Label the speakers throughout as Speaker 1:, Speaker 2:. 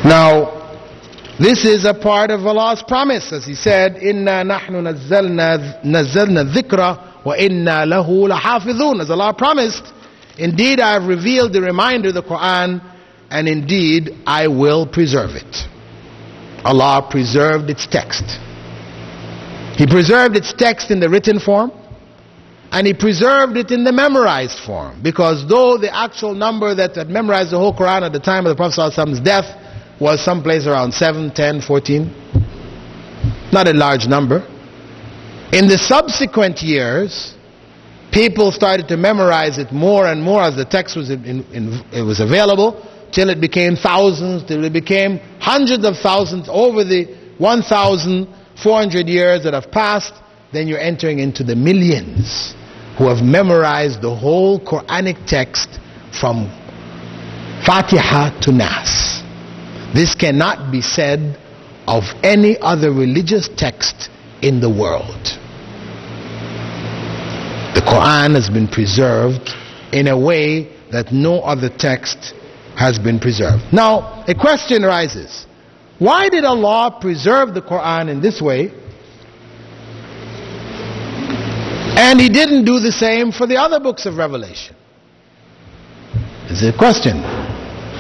Speaker 1: Now, this is a part of Allah's promise, as He said, "Inna nahnu nazzalna dhikra wa inna lahu lahafidhun." As Allah promised, indeed I have revealed the reminder, the Quran, and indeed I will preserve it. Allah preserved its text. He preserved its text in the written form, and He preserved it in the memorized form, because though the actual number that had memorized the whole Quran at the time of the Prophet ﷺ's death was someplace around 7, 10, 14, not a large number, in the subsequent years people started to memorize it more and more as the text was it was available, till it became thousands, till it became hundreds of thousands. Over the 1,400 years that have passed, then you're entering into the millions who have memorized the whole Quranic text from Fatiha to Nas. This cannot be said of any other religious text in the world. The Quran has been preserved in a way that no other text has been preserved. Now, a question arises. Why did Allah preserve the Quran in this way, and He didn't do the same for the other books of Revelation? It's a question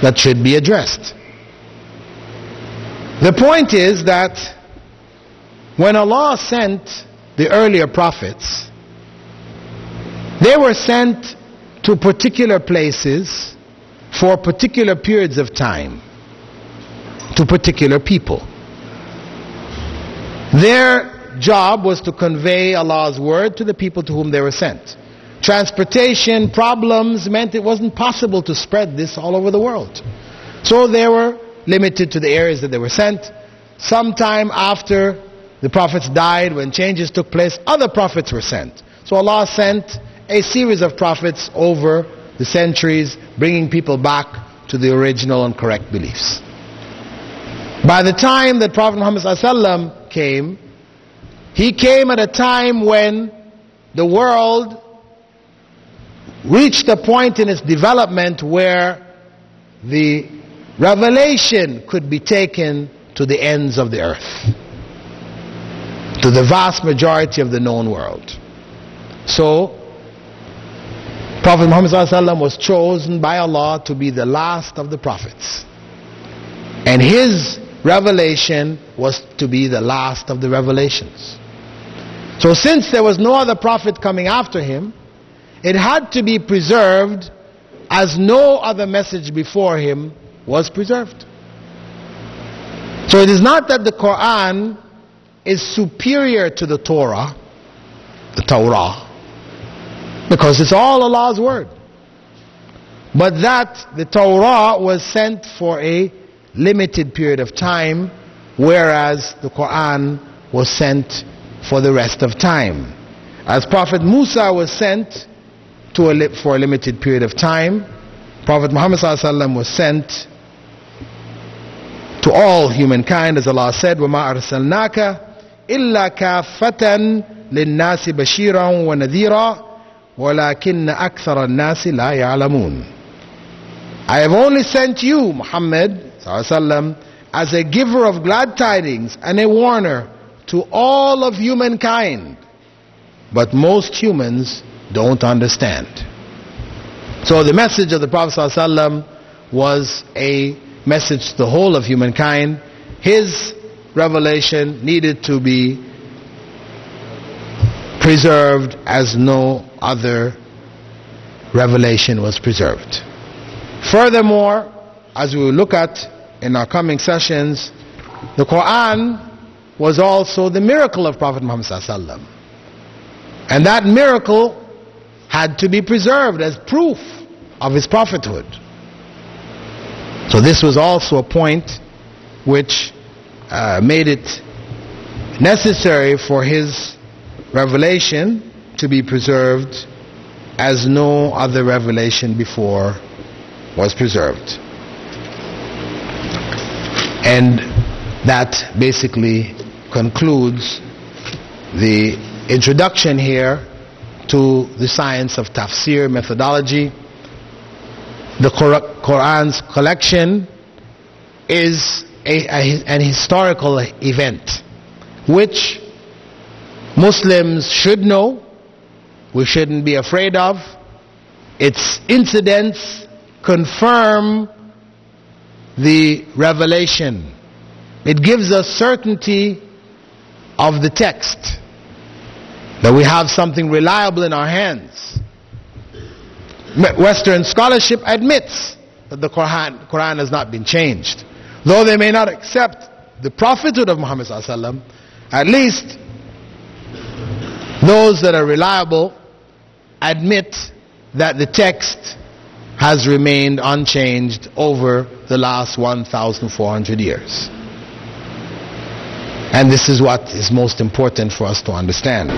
Speaker 1: that should be addressed. The point is that when Allah sent the earlier prophets, they were sent to particular places for particular periods of time, to particular people. Their job was to convey Allah's word to the people to whom they were sent. Transportation problems meant it wasn't possible to spread this all over the world. So they were limited to the areas that they were sent. Sometime after the prophets died, when changes took place, other prophets were sent. So Allah sent a series of prophets over the centuries, bringing people back to the original and correct beliefs. By the time that Prophet Muhammad ﷺ came, he came at a time when the world reached a point in its development where the revelation could be taken to the ends of the earth, to the vast majority of the known world. So Prophet Muhammad ﷺ was chosen by Allah to be the last of the prophets, and his revelation was to be the last of the revelations. So since there was no other prophet coming after him, it had to be preserved as no other message before him was preserved. So it is not that the Quran is superior to the Torah, because it's all Allah's word, but that the Torah was sent for a limited period of time, whereas the Quran was sent for the rest of time. As Prophet Musa was sent for a limited period of time, Prophet Muhammad ﷺ was sent to all humankind, as Allah said, وَمَا أَرْسَلْنَاكَ إِلَّا كَافَّةً لِلنَّاسِ بَشِيرًا وَنَذِيرًا وَلَكِنَّ أَكْثَرَ النَّاسِ لَا يَعْلَمُونَ. I have only sent you, Muhammad ﷺ, as a giver of glad tidings and a warner to all of humankind, but most humans don't understand. So the message of the Prophet ﷺ was a message to the whole of humankind. His revelation needed to be preserved as no other revelation was preserved. Furthermore, as we will look at in our coming sessions, the Quran was also the miracle of Prophet Muhammad ﷺ, and that miracle had to be preserved as proof of his prophethood. So this was also a point which made it necessary for his revelation to be preserved as no other revelation before was preserved. And that basically concludes the introduction here to the science of tafsir methodology. The Quran's collection is an historical event which Muslims should know, we shouldn't be afraid of. Its incidents confirm the revelation. It gives us certainty of the text, that we have something reliable in our hands. Western scholarship admits that the Quran has not been changed. Though they may not accept the prophethood of Muhammad ﷺ, at least those that are reliable admit that the text has remained unchanged over the last 1,400 years. And this is what is most important for us to understand.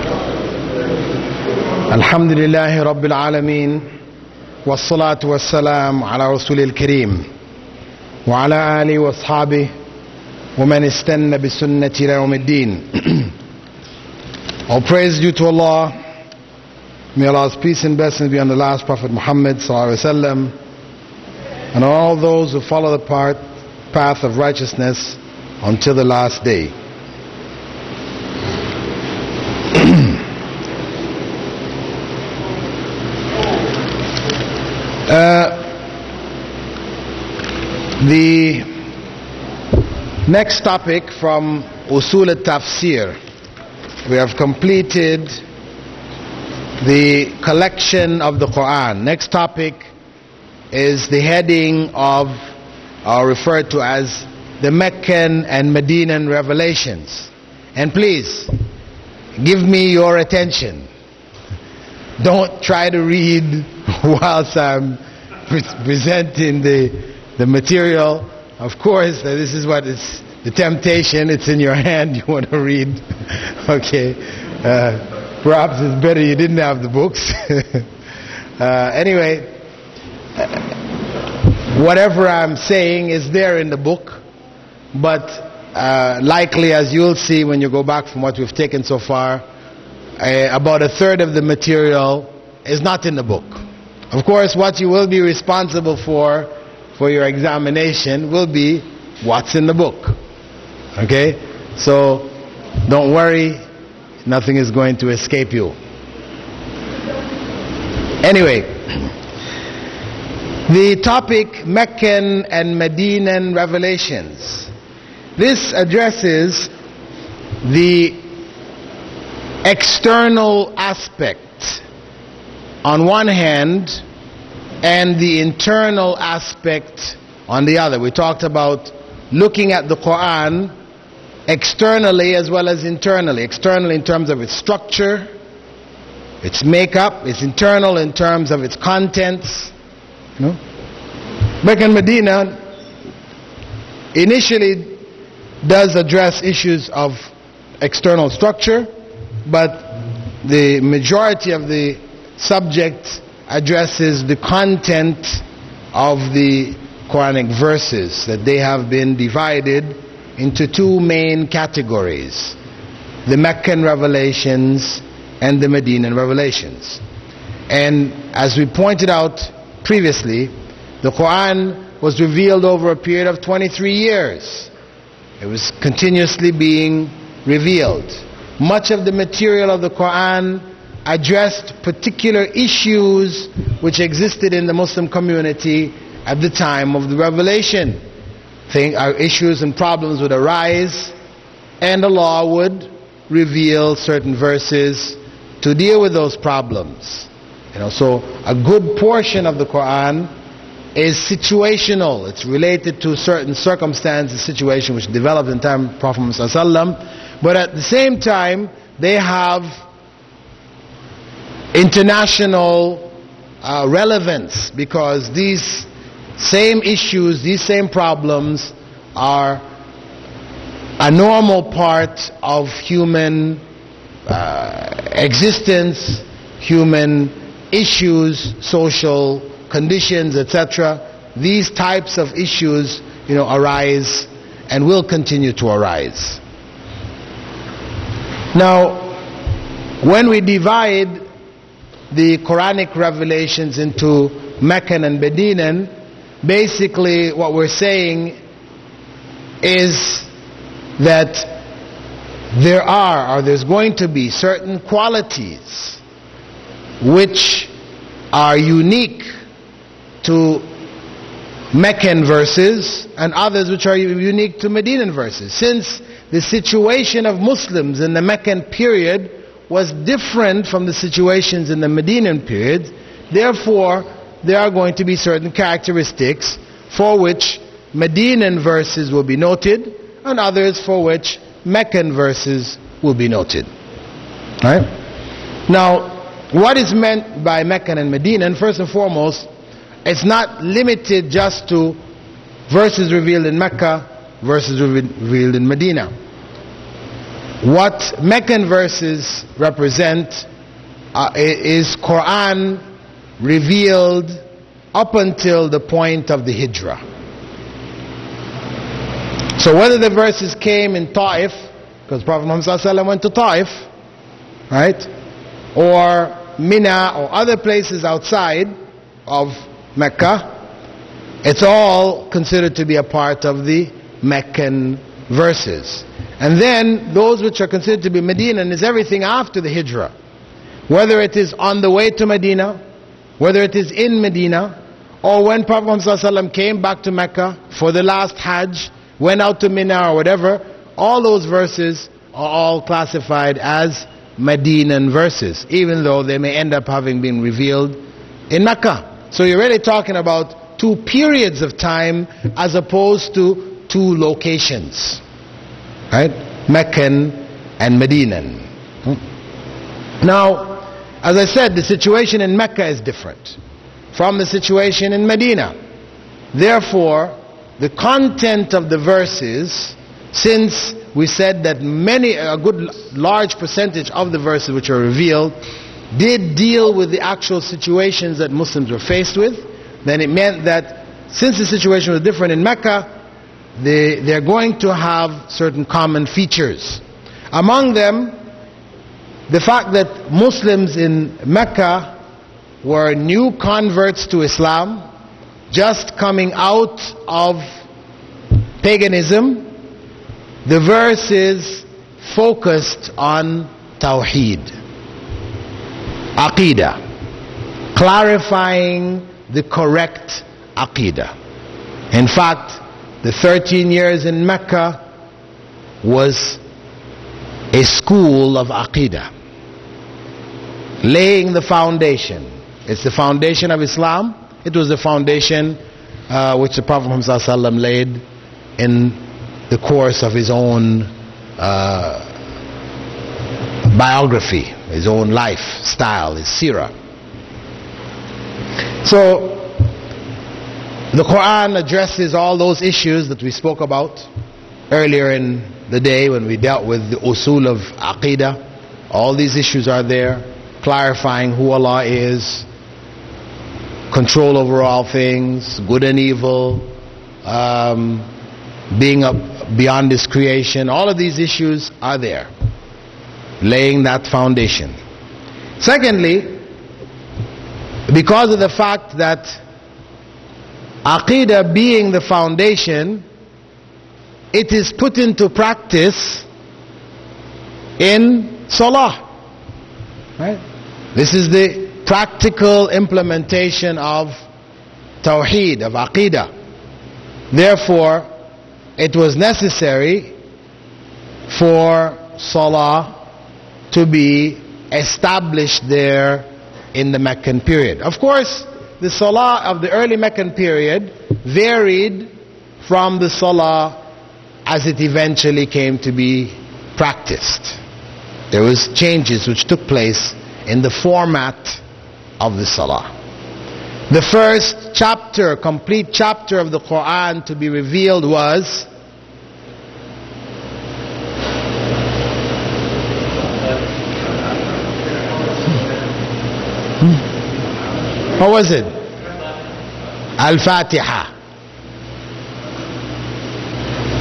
Speaker 1: Alhamdulillahi Rabbil Alameen, wassalatu wassalam ala Rasulil Kareem, wa ala alihi wa ashabihi, wa man istanna bi sunnati ila yawmiddin. All praise due to Allah. May Allah's peace and blessings be on the last Prophet Muhammad sallallahu alaihi wasallam, and all those who follow the path of righteousness until the last day. The next topic from Usul al-Tafsir. We have completed the collection of the Quran. Next topic is the heading of, or referred to as, the Meccan and Medinan revelations. And please, give me your attention. Don't try to read whilst I'm presenting the material. Of course, this is what is the temptation. It's in your hand. You want to read. Okay. Perhaps it's better you didn't have the books. Anyway, whatever I'm saying is there in the book, but likely, as you'll see when you go back from what we've taken so far, about a third of the material is not in the book. Of course, what you will be responsible for your examination will be what's in the book. Okay? So, don't worry, nothing is going to escape you. Anyway, the topic Meccan and Medinan revelations. This addresses the external aspect on one hand and the internal aspect on the other. We talked about looking at the Quran externally as well as internally. Externally in terms of its structure, its makeup, its internal in terms of its contents. Mecca and Medina initially does address issues of external structure, but the majority of the subject addresses the content of the Quranic verses, that they have been divided into two main categories: the Meccan revelations and the Medinan revelations. And as we pointed out previously, the Quran was revealed over a period of 23 years. It was continuously being revealed. Much of the material of the Quran addressed particular issues which existed in the Muslim community at the time of the revelation. Issues and problems would arise, and Allah would reveal certain verses to deal with those problems. So a good portion of the Quran is situational. It's related to certain circumstances, situation which developed in time of Prophet Muhammad ﷺ. But at the same time, they have international relevance, because these same issues, these same problems are a normal part of human existence, human issues, social conditions, etc. These types of issues, arise and will continue to arise. Now, when we divide the Quranic revelations into Meccan and Medinan, basically what we're saying is that there's going to be certain qualities which are unique to Meccan verses and others which are unique to Medinan verses. Since the situation of Muslims in the Meccan period was different from the situations in the Medinan period, therefore there are going to be certain characteristics for which Medinan verses will be noted and others for which Meccan verses will be noted. Right? Now, what is meant by Meccan and Medinan? First and foremost, it's not limited just to verses revealed in Mecca, verses revealed in Medina. What Meccan verses represent is Quran revealed up until the point of the Hijrah. So whether the verses came in Ta'if, because Prophet Muhammad ﷺ went to Ta'if, right, or Mina or other places outside of Mecca, it's all considered to be a part of the Meccan verses. And then those which are considered to be Medinan is everything after the Hijrah, whether it is on the way to Medina, whether it is in Medina, or when Prophet Muhammad ﷺ came back to Mecca for the last Hajj, went out to Mina or whatever, all those verses are all classified as Medinan verses, even though they may end up having been revealed in Mecca. So you're really talking about two periods of time as opposed to two locations, right? Meccan and Medinan. Now, as I said, the situation in Mecca is different from the situation in Medina. Therefore, the content of the verses, since we said that a good large percentage of the verses which are revealed did deal with the actual situations that Muslims were faced with, then it meant that since the situation was different in Mecca, they're going to have certain common features. Among them, the fact that Muslims in Mecca were new converts to Islam, just coming out of paganism. The verse is focused on Tawheed, Aqidah, clarifying the correct Aqidah. In fact, the 13 years in Mecca was a school of Aqidah, laying the foundation. It's the foundation of Islam. It was the foundation which the Prophet Muhammad ﷺ laid in the course of his own biography, his own lifestyle, his seerah. So the Quran addresses all those issues that we spoke about earlier in the day when we dealt with the usul of Aqidah. All these issues are there, clarifying who Allah is, control over all things, good and evil, being up beyond His creation. All of these issues are there, laying that foundation. Secondly, because of the fact that Aqidah being the foundation, it is put into practice in Salah. Right? This is the practical implementation of Tawheed, of Aqidah. Therefore, it was necessary for Salah to be established there in the Meccan period. Of course, the Salah of the early Meccan period varied from the Salah as it eventually came to be practiced. There was changes which took place in the format of the Salah. The first chapter, complete chapter of the Quran to be revealed was what was it? Al-Fatiha.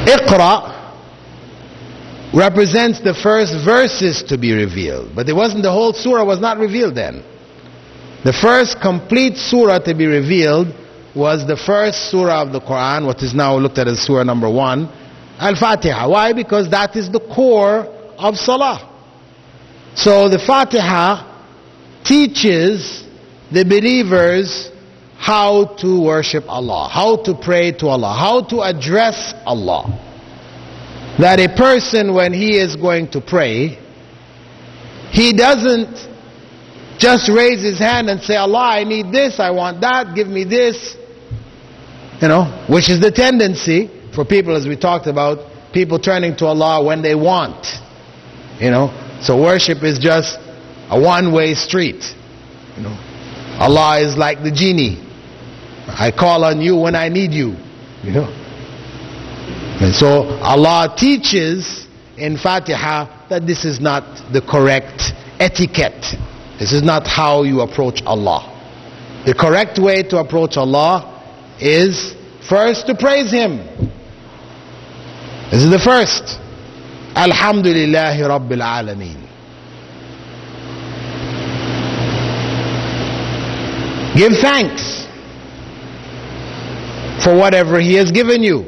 Speaker 1: Iqra represents the first verses to be revealed, but it wasn't, the whole surah was not revealed then. The first complete surah to be revealed was the first surah of the Quran, what is now looked at as surah number 1, Al-Fatiha. Why? Because that is the core of Salah. So the Fatiha teaches the believers how to worship Allah, how to pray to Allah, how to address Allah. That a person, when he is going to pray, he doesn't just raise his hand and say, Allah, I need this, I want that, give me this. Which is the tendency for people, as we talked about, people turning to Allah when they want. So worship is just a one-way street. Allah is like the genie. I call on you when I need you. And so Allah teaches in Fatiha that this is not the correct etiquette. This is not how you approach Allah. The correct way to approach Allah is first to praise Him. This is the first. Alhamdulillahi Rabbil Alameen. Give thanks for whatever He has given you.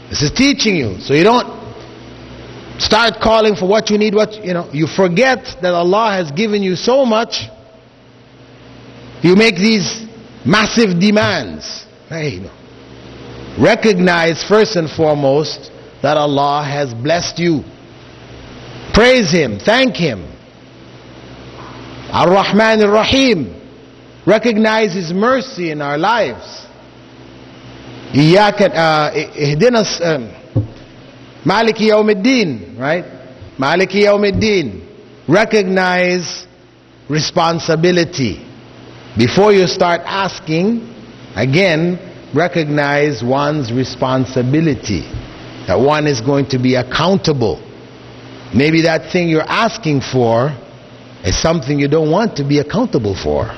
Speaker 1: This is teaching you. So you don't start calling for what you need, you forget that Allah has given you so much. You make these massive demands. Recognize first and foremost that Allah has blessed you. Praise Him, thank Him. Ar-Rahman Ar-Rahim. Recognize His mercy in our lives. Maliki Yawmiddin, right? Maliki Yawmiddin. Recognize responsibility. Before you start asking, again, recognize one's responsibility. That one is going to be accountable. Maybe that thing you're asking for is something you don't want to be accountable for.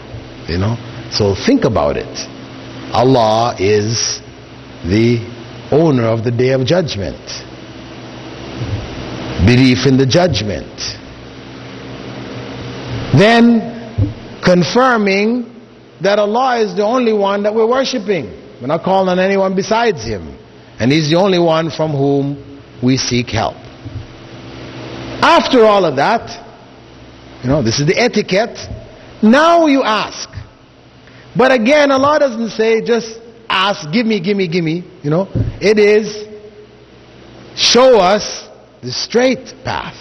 Speaker 1: So think about it. Allah is the owner of the Day of Judgment. Belief in the judgment. Then confirming that Allah is the only one that we're worshipping. We're not calling on anyone besides Him. And He's the only one from whom we seek help. After all of that, this is the etiquette. Now you ask. But again, Allah doesn't say just ask, give me, give me, give me. It is show us the straight path.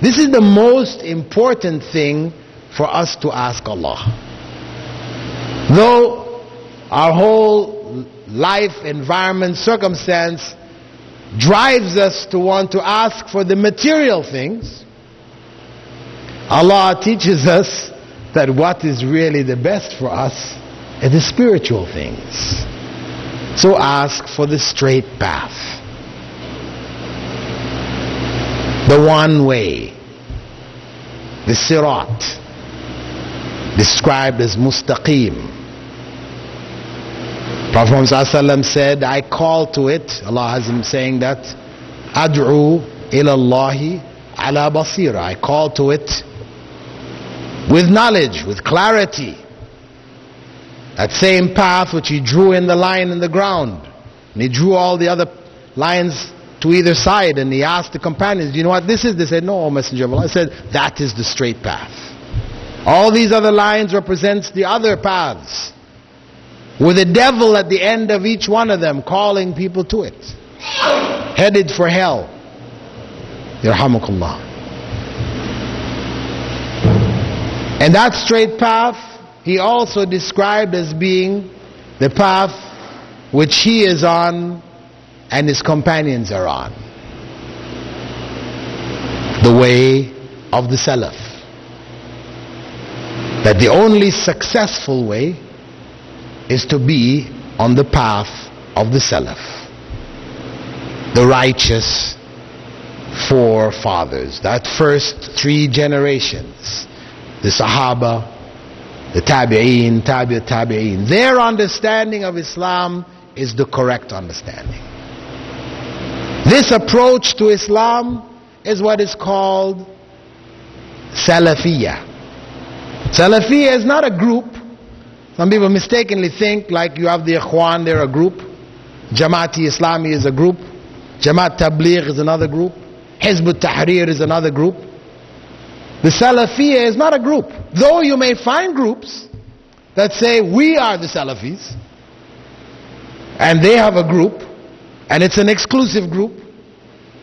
Speaker 1: This is the most important thing for us to ask Allah. Though our whole life, environment, circumstance drives us to want to ask for the material things, Allah teaches us that what is really the best for us are the spiritual things. So ask for the straight path. The one way. The sirat. Described as mustaqim. Prophet Muhammad said, I call to it, Allah has him saying that, Ad'u ilallahi ala basira. I call to it with knowledge, with clarity. That same path which He drew in the line in the ground. And He drew all the other lines to either side, and He asked the companions, do you know what this is? They said, no, O Messenger of Allah. He said, that is the straight path. All these other lines represents the other paths, with a devil at the end of each one of them calling people to it, headed for hell. Yarhamukallah. And that straight path He also described as being the path which He is on and His companions are on. The way of the Salaf. That the only successful way is to be on the path of the Salaf. The righteous forefathers. That first 3 generations. The Sahaba, the Tabi'een, Tabi'een. Their understanding of Islam is the correct understanding. This approach to Islam is what is called Salafiyah. Salafiyah is not a group. Some people mistakenly think like you have the Ikhwan, they're a group. Jamaati Islami is a group. Jamaat Tabligh is another group. Hizb ut-Tahrir is another group. The Salafiyya is not a group. Though you may find groups that say we are the Salafis, and they have a group, and it's an exclusive group.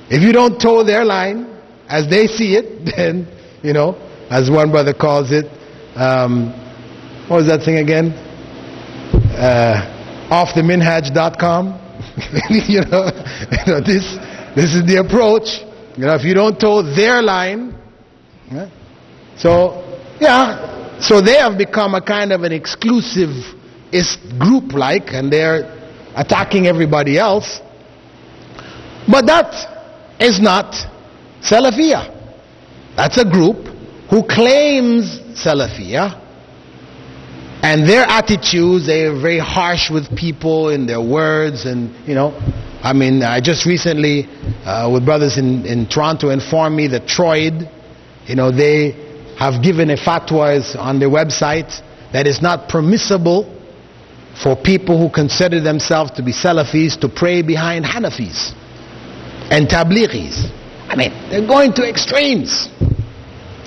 Speaker 1: If you don't toe their line as they see it, then, you know, as one brother calls it, what was that thing again? Offtheminhaj.com. you know, this is the approach. You know, if you don't toe their line, yeah. So they have become a kind of an exclusivist group, like, and they're attacking everybody else. But that is not Salafiyya. That's a group who claims Salafiyya, and their attitudes, they are very harsh with people in their words, and you know, I mean, I just recently with brothers in Toronto informed me that Troid, you know, they have given a fatwa on their website that it's not permissible for people who consider themselves to be Salafis to pray behind Hanafis and Tablighis. I mean, they're going to extremes.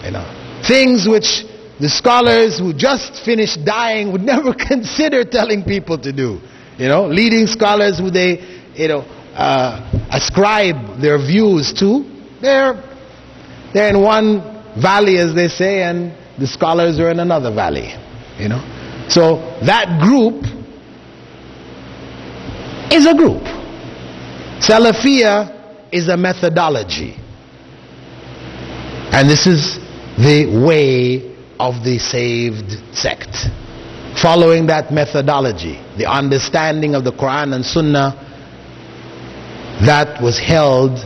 Speaker 1: You know, things which the scholars who just finished dying would never consider telling people to do. You know, leading scholars who they, you know, ascribe their views to, they're in one valley, as they say, and the scholars are in another valley. You know, so that group is a group. Salafiyya is a methodology, and this is the way of the saved sect. Following that methodology, the understanding of the Quran and Sunnah that was held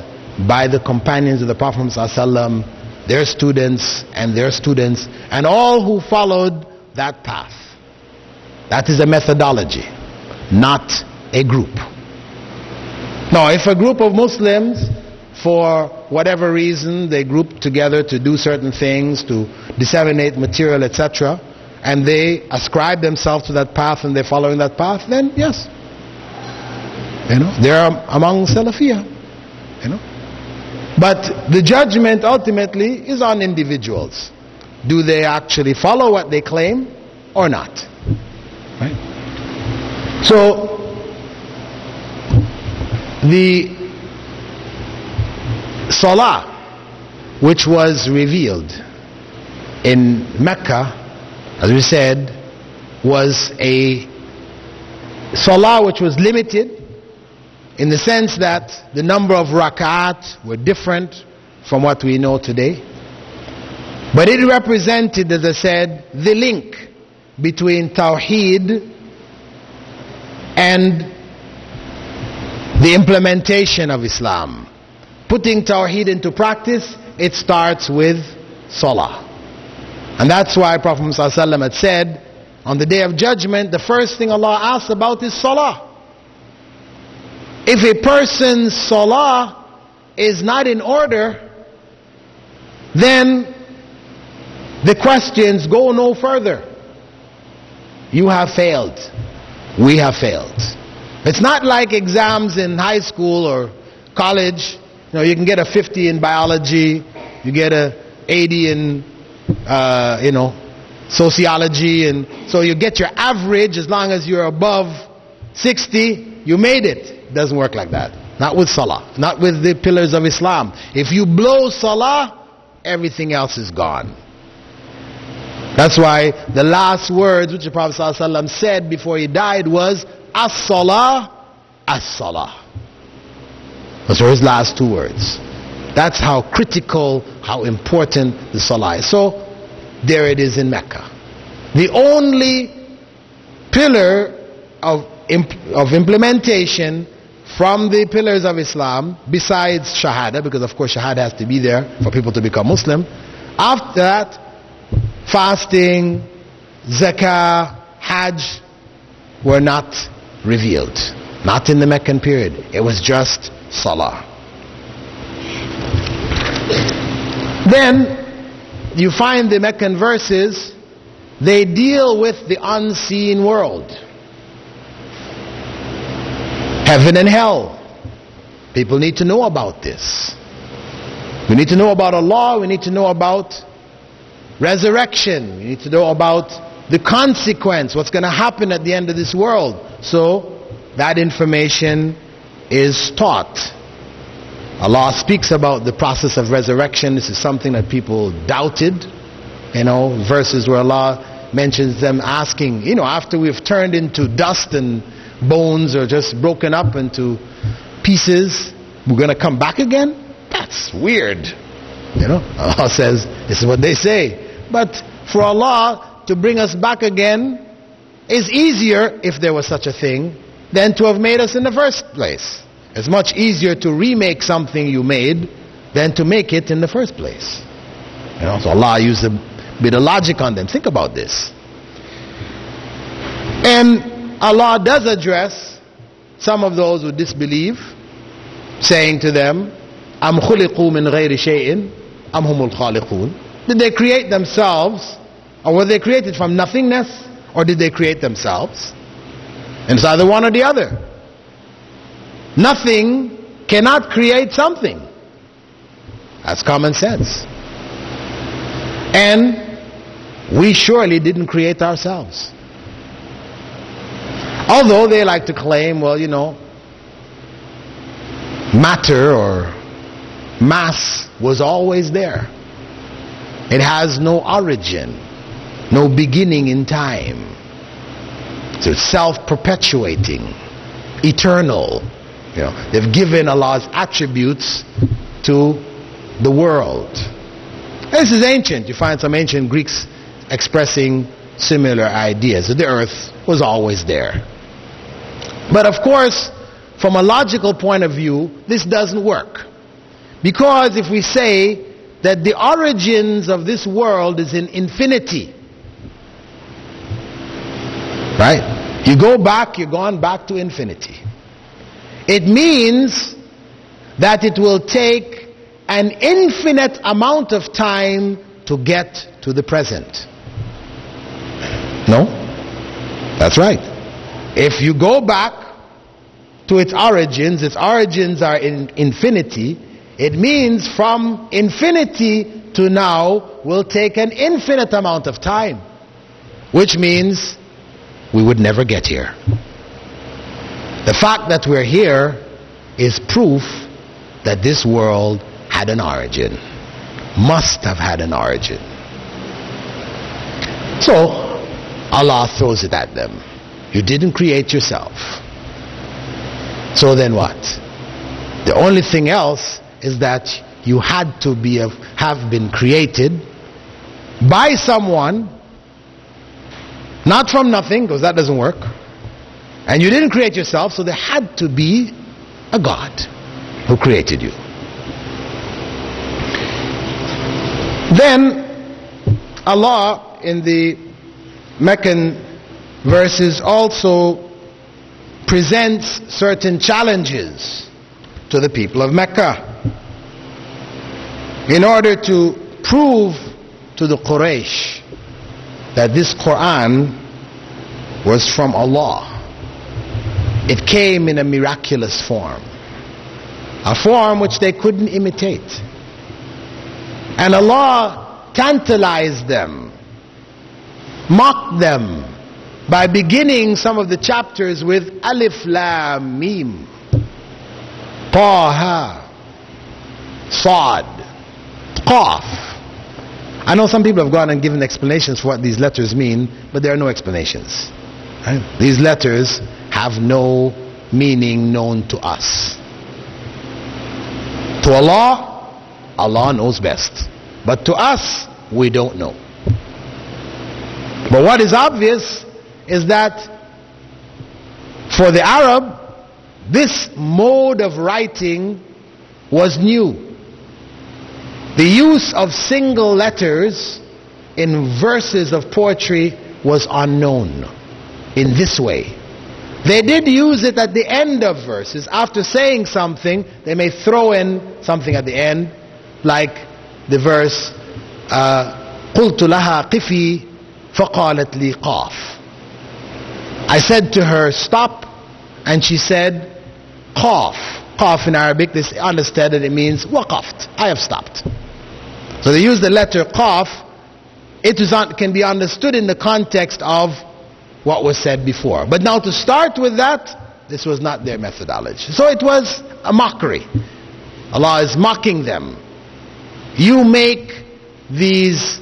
Speaker 1: by the companions of the Prophet ﷺ, their students and their students, and all who followed that path. That is a methodology, not a group. Now, if a group of Muslims, for whatever reason, they group together to do certain things, to disseminate material, etc., and they ascribe themselves to that path and they're following that path, then yes, you know, they're among Salafiyya, you know. But the judgment ultimately is on individuals. Do they actually follow what they claim or not? Right? So the Salah, which was revealed in Mecca, as we said, was a Salah which was limited in the sense that the number of rak'at were different from what we know today. But it represented, as I said, the link between Tawheed and the implementation of Islam. Putting Tawheed into practice, it starts with Salah. And that's why Prophet ﷺ had said, on the Day of Judgment, the first thing Allah asks about is Salah. If a person's Salah is not in order, then the questions go no further. You have failed. We have failed. It's not like exams in high school or college. You know, you can get a 50 in biology, you get a 80 in, you know, sociology, and so you get your average. As long as you're above 60, you made it. It doesn't work like that. Not with Salah, not with the pillars of Islam. If you blow Salah, everything else is gone. That's why the last words which the Prophet ﷺ said before he died was, As-Salah, As-Salah. Those were his last two words. That's how critical, how important the Salah is. So, there it is in Mecca. The only pillar of implementation from the pillars of Islam, besides Shahada, because of course Shahada has to be there for people to become Muslim. After that, fasting, zakah, hajj were not revealed. Not in the Meccan period. It was just Salah. Then you find the Meccan verses, they deal with the unseen world. Heaven and hell. People need to know about this. We need to know about Allah. We need to know about resurrection. We need to know about the consequence, what's going to happen at the end of this world. So that information is taught. Allah speaks about the process of resurrection. This is something that people doubted. Verses where Allah mentions them asking, after we've turned into dust and bones or just broken up into pieces, we're going to come back again? That's weird. Allah says, this is what they say. But for Allah to bring us back again is easier, if there was such a thing, than to have made us in the first place. It's much easier to remake something you made than to make it in the first place. So Allah used a bit of logic on them. Think about this. And Allah does address some of those who disbelieve, saying to them, Am khuliqu min ghayri shay'in am humul khaliqun. Did they create themselves, or were they created from nothingness, or did they create themselves? And it's either one or the other. Nothing cannot create something. That's common sense. And we surely didn't create ourselves. Although they like to claim, matter or mass was always there. It has no origin, no beginning in time. So it's self-perpetuating, eternal. They've given Allah's attributes to the world. This is ancient. You find some ancient Greeks expressing similar ideas. The earth was always there. But of course, from a logical point of view, this doesn't work. Because if we say that the origins of this world is in infinity, right? You're gone back to infinity. It means that it will take an infinite amount of time to get to the present. No? That's right. If you go back to its origins are in infinity, it means from infinity to now will take an infinite amount of time, which means we would never get here. The fact that we're here is proof that this world had an origin, must have had an origin. So Allah throws it at them. You didn't create yourself. So then what? The only thing else is that you had to have been created by someone, not from nothing, because that doesn't work. And you didn't create yourself, so there had to be a God who created you. Then Allah in the Meccan verses also presents certain challenges to the people of Mecca in order to prove to the Quraysh that this Quran was from Allah. It came in a miraculous form, a form which they couldn't imitate. And Allah tantalized them, mocked them, by beginning some of the chapters with Alif Lam Mim, Taha, Sad, Qaf. I know some people have gone and given explanations for what these letters mean, but there are no explanations. Right? These letters have no meaning known to us. To Allah, Allah knows best. But to us, we don't know. But what is obvious is that for the Arab, this mode of writing was new. The use of single letters in verses of poetry was unknown in this way. They did use it at the end of verses. After saying something, they may throw in something at the end, like the verse قُلْتُ لَهَا قِفِي فَقَالَتْ لِي قَافٍ. I said to her, stop, and she said, Qaf. Qaf in Arabic, they understand that it means waqaft. I have stopped. So they use the letter Qaf. Can be understood in the context of what was said before. But now to start with that, this was not their methodology. So it was a mockery. Allah is mocking them. You make these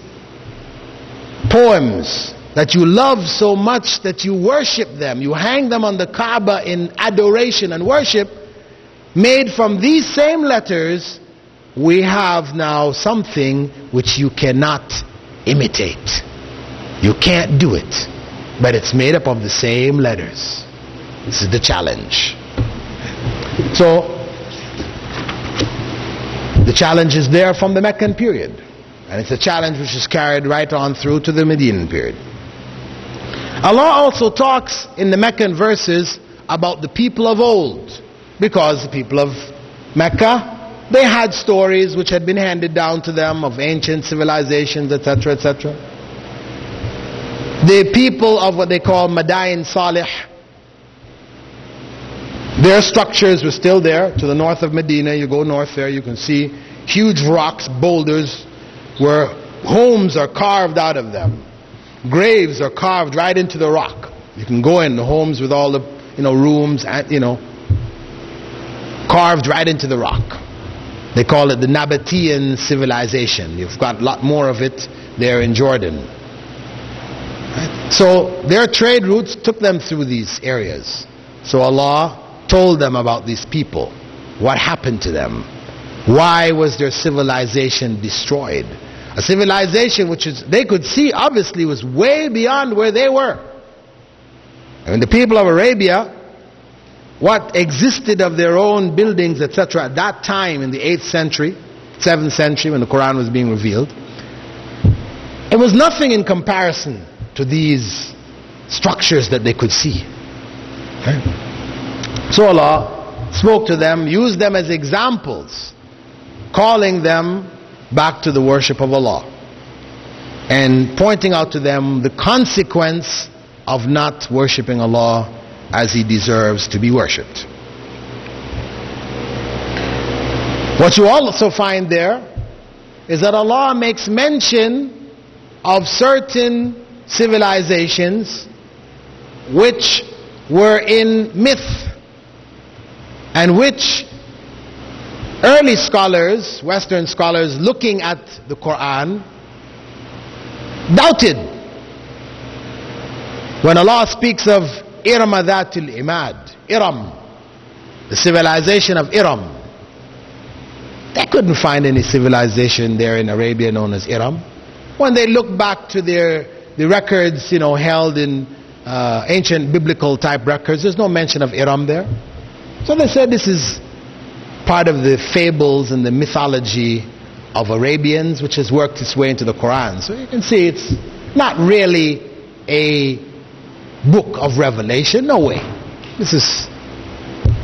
Speaker 1: poems that you love so much that you worship them. You hang them on the Kaaba in adoration and worship. Made from these same letters, we have now something which you cannot imitate. You can't do it. But it's made up of the same letters. This is the challenge. So, the challenge is there from the Meccan period. And it's a challenge which is carried right on through to the Medinan period. Allah also talks in the Meccan verses about the people of old. Because the people of Mecca, they had stories which had been handed down to them of ancient civilizations, etc., etc. The people of what they call Madain Salih, their structures were still there. To the north of Medina, you go north there, you can see huge rocks, boulders, where homes are carved out of them. Graves are carved right into the rock. You can go in the homes with all the rooms, and carved right into the rock. They call it the Nabatean civilization. You've got a lot more of it there in Jordan. Right? So their trade routes took them through these areas. So Allah told them about these people. What happened to them? Why was their civilization destroyed? A civilization which they could see obviously was way beyond where they were. And the people of Arabia, what existed of their own buildings, etc., at that time in the 8th century, 7th century, when the Quran was being revealed, it was nothing in comparison to these structures that they could see. Okay? So Allah spoke to them, used them as examples, calling them back to the worship of Allah, and pointing out to them the consequence of not worshiping Allah as He deserves to be worshipped. What you also find there is that Allah makes mention of certain civilizations which were in myth, and which early scholars, Western scholars, looking at the Quran, doubted. When Allah speaks of Iram Dhatil Imad, Iram, the civilization of Iram, they couldn't find any civilization there in Arabia known as Iram. When they look back to the records, held in ancient biblical type records, there's no mention of Iram there. So they said this is part of the fables and the mythology of Arabians, which has worked its way into the Quran. So you can see it's not really a book of revelation. No way. This is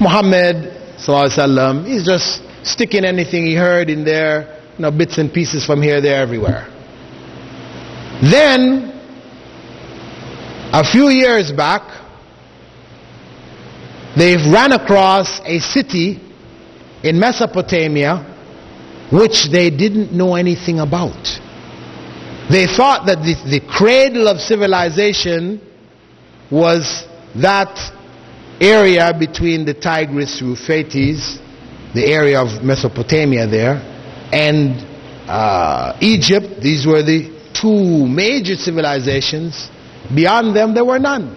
Speaker 1: Muhammad sallallahu alaihi wasallam. He's just sticking anything he heard in there, bits and pieces from here, there, everywhere. Then a few years back, they've ran across a city in Mesopotamia which they didn't know anything about. They thought that the cradle of civilization was that area between the Tigris, Euphrates, the area of Mesopotamia there, and Egypt. These were the two major civilizations. Beyond them there were none.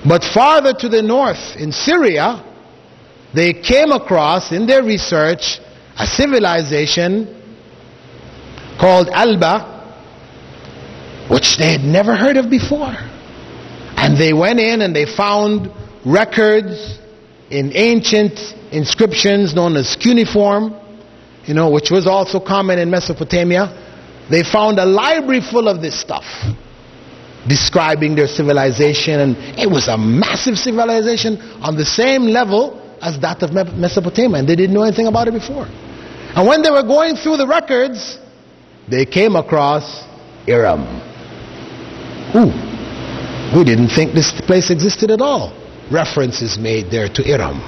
Speaker 1: But farther to the north, in Syria, they came across in their research a civilization called Alba, which they had never heard of before. And they went in and they found records in ancient inscriptions known as cuneiform, which was also common in Mesopotamia. They found a library full of this stuff, describing their civilization, and it was a massive civilization on the same level as that of Mesopotamia, and they didn't know anything about it before. And when they were going through the records, they came across Iram. We didn't think this place existed at all. Reference is made there to Iram.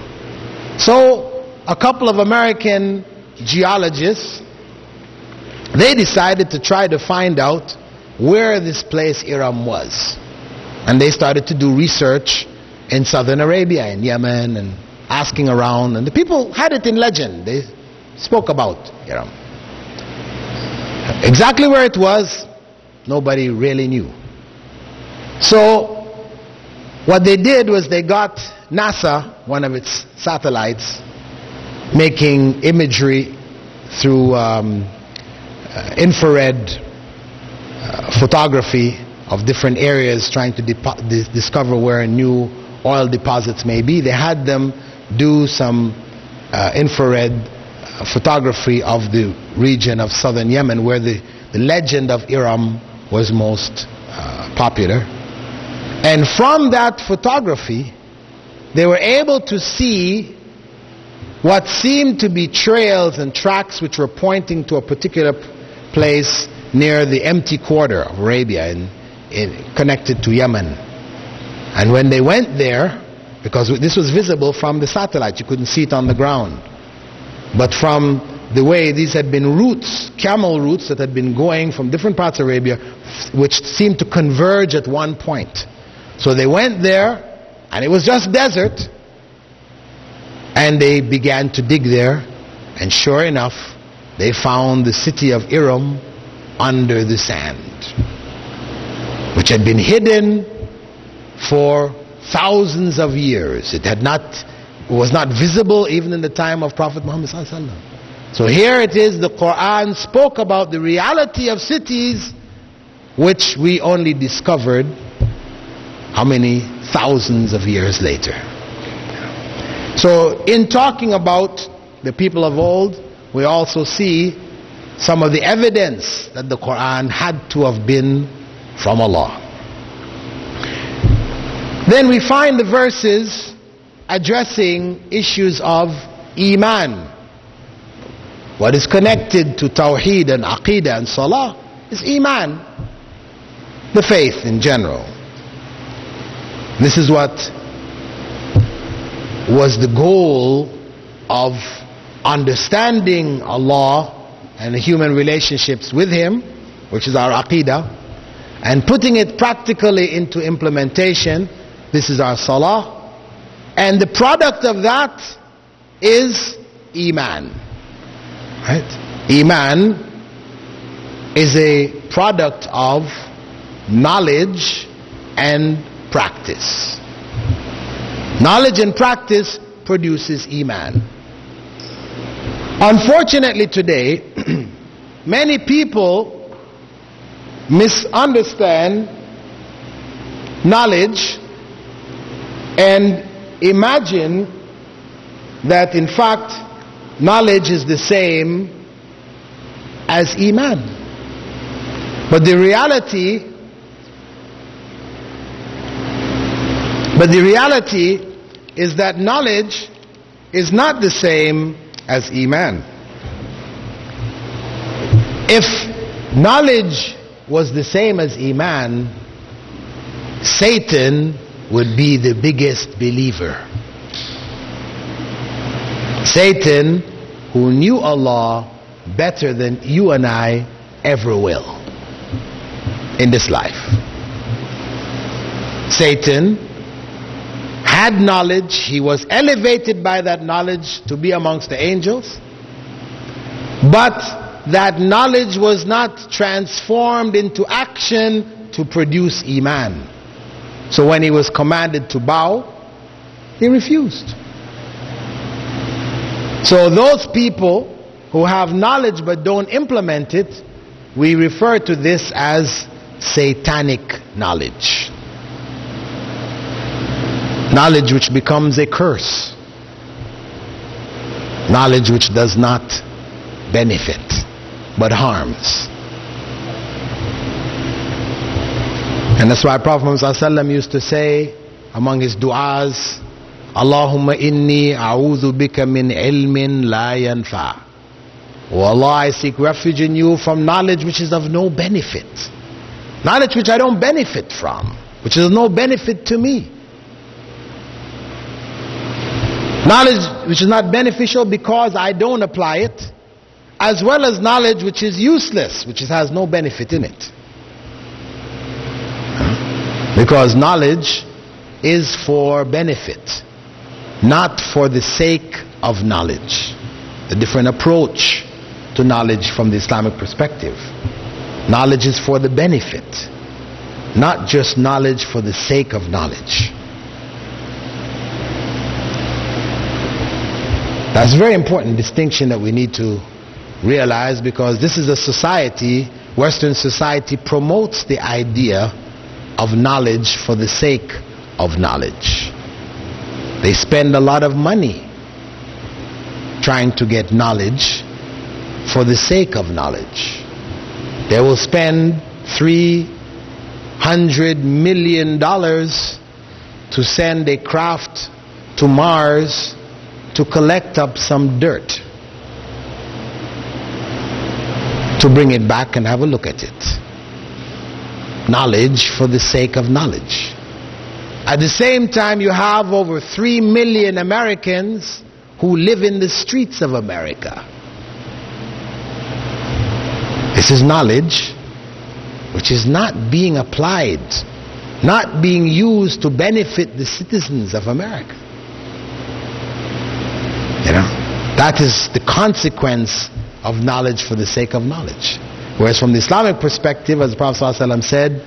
Speaker 1: So a couple of American geologists, they decided to try to find out where this place Iram was. And they started to do research in southern Arabia, in Yemen, and asking around. And the people had it in legend. They spoke about Iram. Exactly where it was, nobody really knew. So what they did was they got NASA, one of its satellites, making imagery through infrared photography of different areas, trying to discover where new oil deposits may be. They had them do some infrared photography of the region of southern Yemen where the legend of Iram was most popular. And from that photography, they were able to see what seemed to be trails and tracks which were pointing to a particular place near the empty quarter of Arabia connected to Yemen. And when they went there, because this was visible from the satellite, you couldn't see it on the ground, but from the way these had been routes, camel routes that had been going from different parts of Arabia, which seemed to converge at one point. So they went there, and it was just desert, and they began to dig there, and sure enough, they found the city of Iram under the sand, which had been hidden for thousands of years. It was not visible even in the time of Prophet Muhammad sallallahu alaihi wasallam. So here it is, the Quran spoke about the reality of cities which we only discovered how many thousands of years later. So in talking about the people of old, we also see some of the evidence that the Quran had to have been from Allah. Then we find the verses addressing issues of Iman. What is connected to Tawheed and Aqidah and Salah is Iman, the faith in general. This is what was the goal of understanding Allah and the human relationships with Him, which is our Aqidah, and putting it practically into implementation. This is our Salah, and the product of that is Iman. Right? Iman is a product of knowledge and practice. Knowledge and practice produces Iman. Unfortunately today, many people misunderstand knowledge and imagine that in fact knowledge is the same as Iman. But the reality is that knowledge is not the same as Iman. If knowledge was the same as Iman, Satan would be the biggest believer. Satan, who knew Allah better than you and I ever will in this life. Satan had knowledge. He was elevated by that knowledge to be amongst the angels, but that knowledge was not transformed into action to produce Iman. So when he was commanded to bow, he refused. So those people who have knowledge but don't implement it, we refer to this as satanic knowledge. Knowledge which becomes a curse. Knowledge which does not benefit but harms. And that's why Prophet Muhammad ﷺ used to say among his du'as, Allahumma inni a'udhu bika min ilmin la yanfa. Oh Allah, I seek refuge in you from knowledge which is of no benefit. Knowledge which I don't benefit from, which is of no benefit to me. Knowledge which is not beneficial because I don't apply it, as well as knowledge which is useless, which has no benefit in it. Because knowledge is for benefit, not for the sake of knowledge. A different approach to knowledge from the Islamic perspective. Knowledge is for the benefit, not just knowledge for the sake of knowledge. That's a very important distinction that we need to realize, because this is a society, Western society promotes the idea of knowledge for the sake of knowledge. They spend a lot of money trying to get knowledge for the sake of knowledge. They will spend $300 million to send a craft to Mars to collect up some dirt, to bring it back and have a look at it. Knowledge for the sake of knowledge. At the same time, you have over 3 million Americans who live in the streets of America. This is knowledge which is not being applied, not being used to benefit the citizens of America. You know, that is the consequence of knowledge for the sake of knowledge. Whereas from the Islamic perspective, as the Prophet ﷺ said,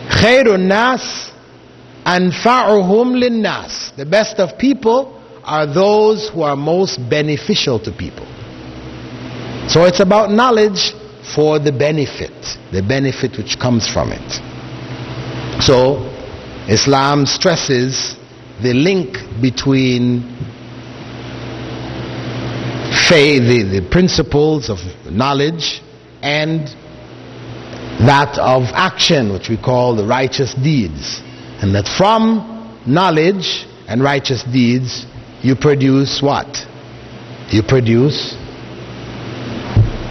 Speaker 1: خَيْرُ النَّاسِ أَنْفَعُهُمْ لِلنَّاسِ. The best of people are those who are most beneficial to people. So it's about knowledge for the benefit which comes from it. So Islam stresses the link between faith, the principles of knowledge, and that of action, which we call the righteous deeds. And that from knowledge and righteous deeds you produce what? You produce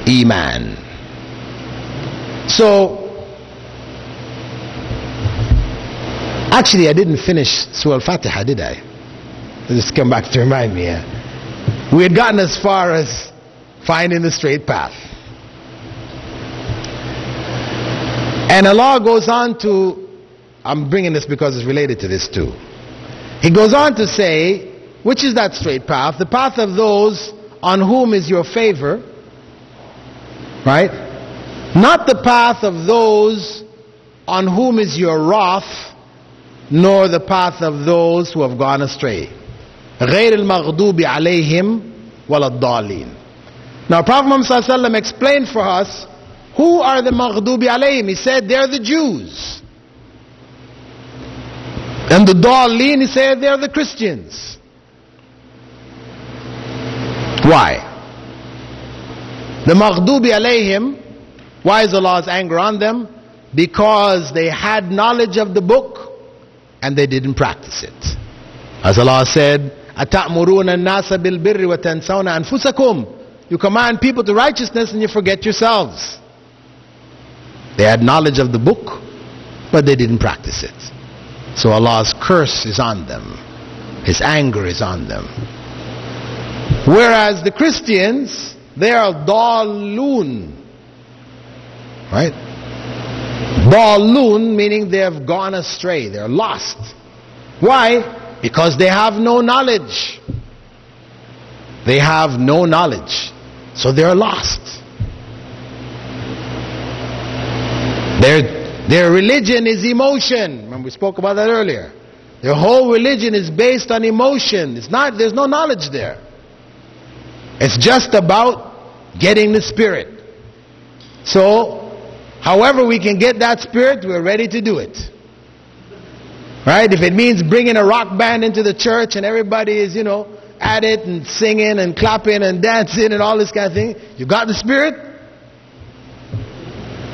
Speaker 1: Iman. So actually I didn't finish Surah Al-Fatiha, did I? Just come back to remind me. We had gotten as far as finding the straight path. And Allah goes on to, I'm bringing this because it's related to this too. He goes on to say, which is that straight path? The path of those on whom is your favor, right? Not the path of those on whom is your wrath, nor the path of those who have gone astray. غير المغضوب عليهم ولا الضالين. Now Prophet Muhammad ﷺ explained for us who are the maghdubi alayhim. He said they're the Jews. And the Dallin, he said they're the Christians. Why? The maghdubi alayhim, why is Allah's anger on them? Because they had knowledge of the book and they didn't practice it. As Allah said, أَتَأْمُرُونَ النَّاسَ بِالْبِرِّ وَتَنْسَوْنَ أَنفُسَكُمْ. You command people to righteousness and you forget yourselves. They had knowledge of the book, but they didn't practice it. So Allah's curse is on them. His anger is on them. Whereas the Christians, they are dallun. Right? Dallun meaning they have gone astray. They're lost. Why? Because they have no knowledge. They have no knowledge. So they're lost. Their religion is emotion. Remember we spoke about that earlier. Their whole religion is based on emotion. It's not, there's no knowledge there. It's just about getting the spirit. So, however we can get that spirit, we're ready to do it. Right? If it means bringing a rock band into the church and everybody is, you know, at it and singing and clapping and dancing and all this kind of thing. You got the spirit?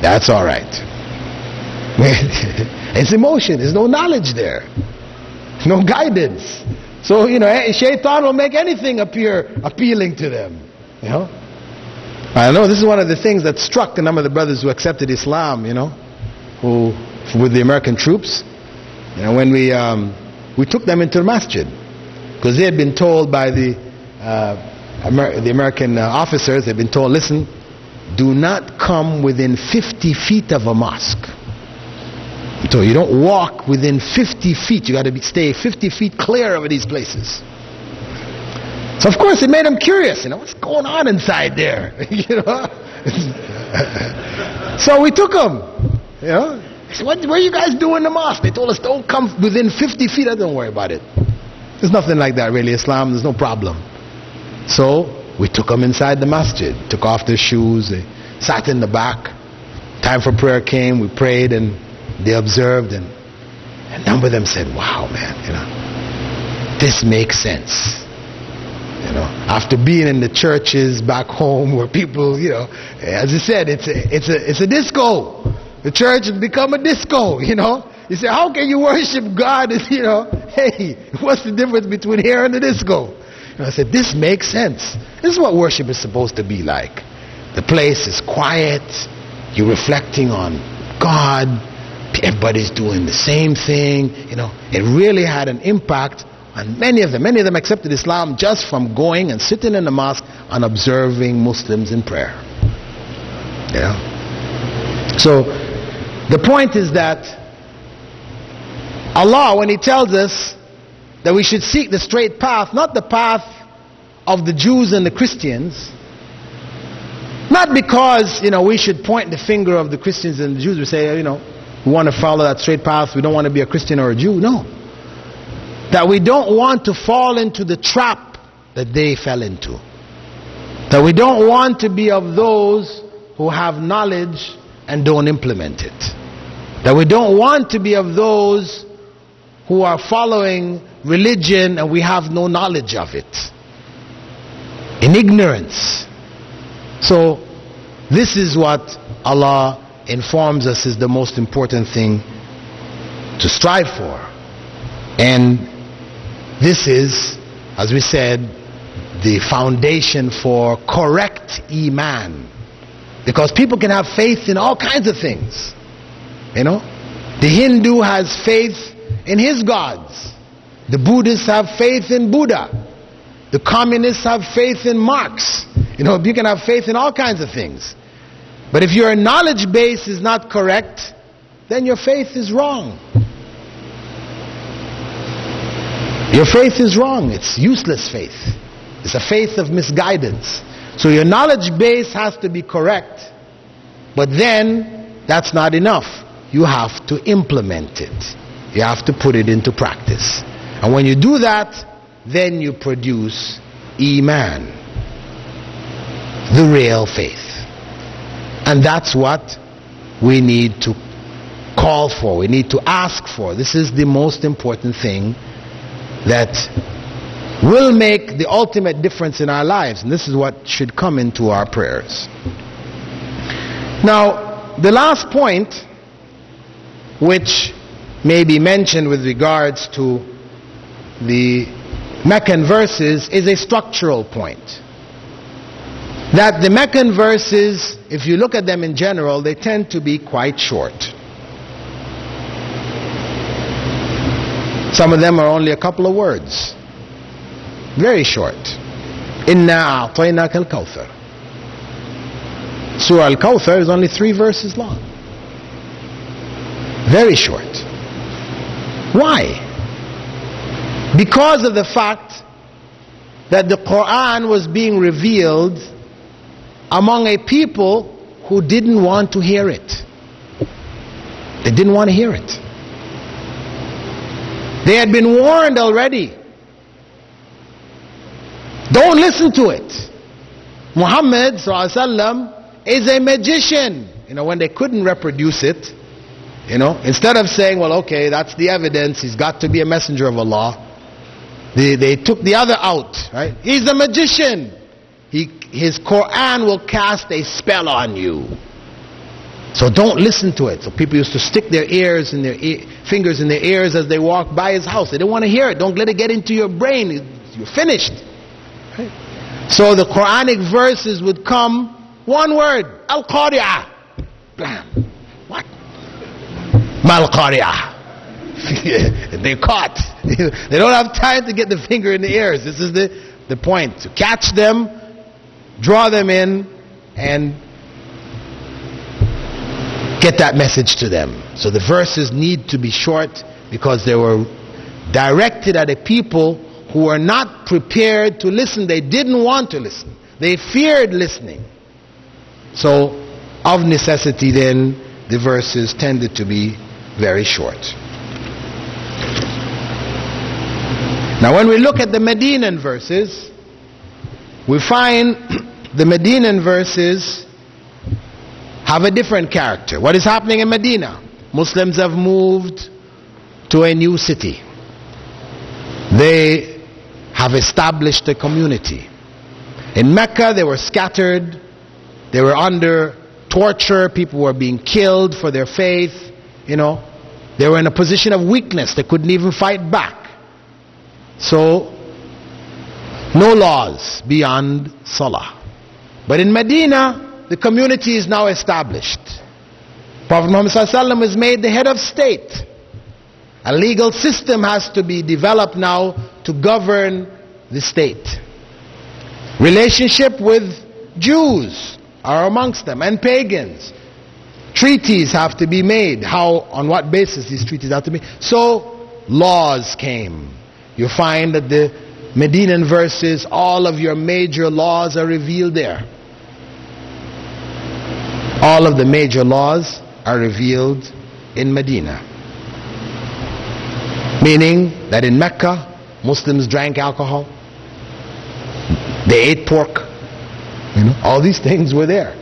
Speaker 1: That's all right. It's emotion. There's no knowledge there. No guidance. So, you know, shaitan will make anything appear appealing to them. You know? I know this is one of the things that struck a number of the brothers who accepted Islam, you know, who, with the American troops. You know, when we took them into the masjid. Because they had been told by the American officers, they've been told, listen, do not come within 50 feet of a mosque. So you don't walk within 50 feet. You got to stay 50 feet clear of these places. So of course it made them curious. What's going on inside there? So we took them. I said, what are you guys doing in the mosque? They told us don't come within 50 feet. I don't worry about it. There's nothing like that really. Islam, there's no problem. So we took them inside the masjid, took off their shoes, they sat in the back. Time for prayer came, we prayed, and they observed, and a number of them said, wow, man, this makes sense. After being in the churches back home where people, as I said, it's a disco. The church has become a disco, You say, how can you worship God? Hey, what's the difference between here and the disco? I said, this makes sense. This is what worship is supposed to be like. The place is quiet. You're reflecting on God. Everybody's doing the same thing. It really had an impact on many of them. Many of them accepted Islam just from going and sitting in the mosque and observing Muslims in prayer. So the point is that Allah, when He tells us that we should seek the straight path, not the path of the Jews and the Christians, not because we should point the finger of the Christians and the Jews, we say we want to follow that straight path, we don't want to be a Christian or a Jew. No, that we don't want to fall into the trap that they fell into, that we don't want to be of those who have knowledge and don't implement it, that we don't want to be of those who are following religion and we have no knowledge of it, in ignorance. So this is what Allah informs us is the most important thing to strive for. And this is, as we said, the foundation for correct Iman. Because people can have faith in all kinds of things. The Hindu has faith in his gods. The Buddhists have faith in Buddha. The communists have faith in Marx. You can have faith in all kinds of things. But if your knowledge base is not correct, then your faith is wrong. Your faith is wrong. It's useless faith. It's a faith of misguidance. So your knowledge base has to be correct. But then, that's not enough. You have to implement it. You have to put it into practice. And when you do that, then you produce Iman, the real faith. And that's what we need to call for. We need to ask for. This is the most important thing that will make the ultimate difference in our lives. And this is what should come into our prayers. Now, the last point, which may be mentioned with regards to the Meccan verses, is a structural point. That the Meccan verses, if you look at them in general, they tend to be quite short. Some of them are only a couple of words. Very short. Inna a'tainaka al-kawthar. Surah Al-Kawthar is only 3 verses long. Very short. Why? Because of the fact that the Quran was being revealed among a people who didn't want to hear it. They didn't want to hear it. They had been warned already. Don't listen to it. Muhammad ﷺ is a magician. When they couldn't reproduce it, instead of saying, well, okay, that's the evidence, he's got to be a messenger of Allah, they took the other out, right? He's a magician. His Quran will cast a spell on you. So don't listen to it. So people used to stick their ears in their fingers in their ears as they walked by his house. They didn't want to hear it. Don't let it get into your brain. You're finished. Right? So the Quranic verses would come, one word, Al-Qari'ah. Blam. What? Mal-Qari'ah. they're caught. They don't have time to get the finger in the ears. This is the point. To catch them, draw them in, and get that message to them. So the verses need to be short because they were directed at a people who were not prepared to listen. They didn't want to listen. They feared listening. So of necessity then, the verses tended to be very short. Now when we look at the Medinan verses, we find the Medinan verses have a different character. What is happening in Medina? Muslims have moved to a new city. They have established a community. In Mecca they were scattered. They were under torture. People were being killed for their faith. They were in a position of weakness. They couldn't even fight back. So no laws beyond Salah. But in Medina, the community is now established. Prophet Muhammad ﷺ is made the head of state. A legal system has to be developed now to govern the state. Relationship with Jews are amongst them, and pagans. Treaties have to be made. On what basis these treaties have to be? So laws came. You find that the Medinan verses, all of your major laws are revealed there. All of the major laws are revealed in Medina. Meaning that in Mecca, Muslims drank alcohol. They ate pork. All these things were there.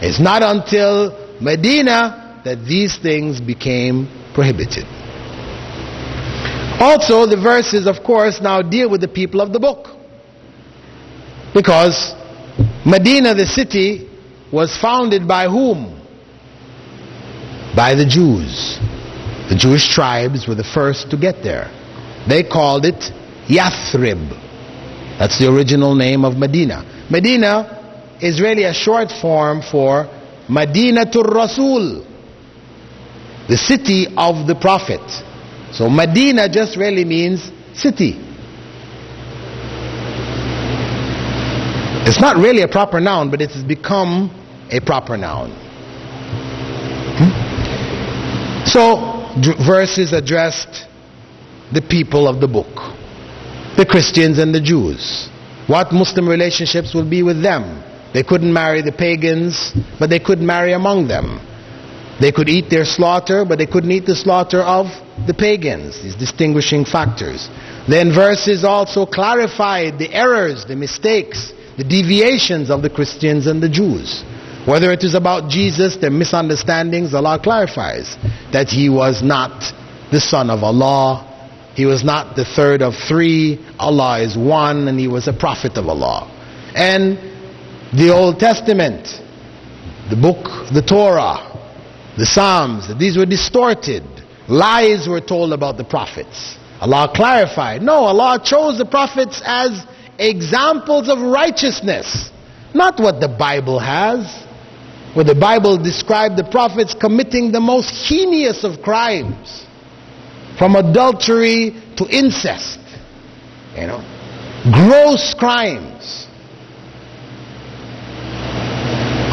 Speaker 1: It's not until Medina that these things became prohibited. Also, the verses, of course, now deal with the people of the book. Because Medina, the city, was founded by whom? By the Jews. The Jewish tribes were the first to get there. They called it Yathrib. That's the original name of Medina. Medina is really a short form for Madinatul Rasul, the city of the Prophet. So Medina just really means city. It's not really a proper noun, but it has become a proper noun. So verses addressed the people of the book, the Christians and the Jews. What Muslim relationships will be with them? They couldn't marry the pagans, but they could marry among them. They could eat their slaughter, but they couldn't eat the slaughter of the pagans. These distinguishing factors. Then verses also clarified the errors, the mistakes, the deviations of the Christians and the Jews. Whether it is about Jesus, their misunderstandings, Allah clarifies that He was not the Son of Allah. He was not the third of three. Allah is one, and He was a prophet of Allah. And the Old Testament, the book, the Torah, the Psalms, these were distorted. Lies were told about the prophets. Allah clarified. No, Allah chose the prophets as examples of righteousness. Not what the Bible has. Where the Bible described the prophets committing the most heinous of crimes. From adultery to incest. Gross crimes.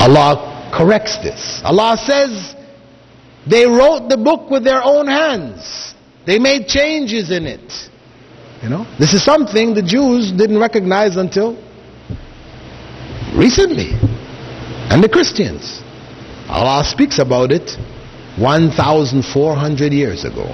Speaker 1: Allah corrects this. Allah says they wrote the book with their own hands. They made changes in it. This is something the Jews didn't recognize until recently. And the Christians. Allah speaks about it 1,400 years ago.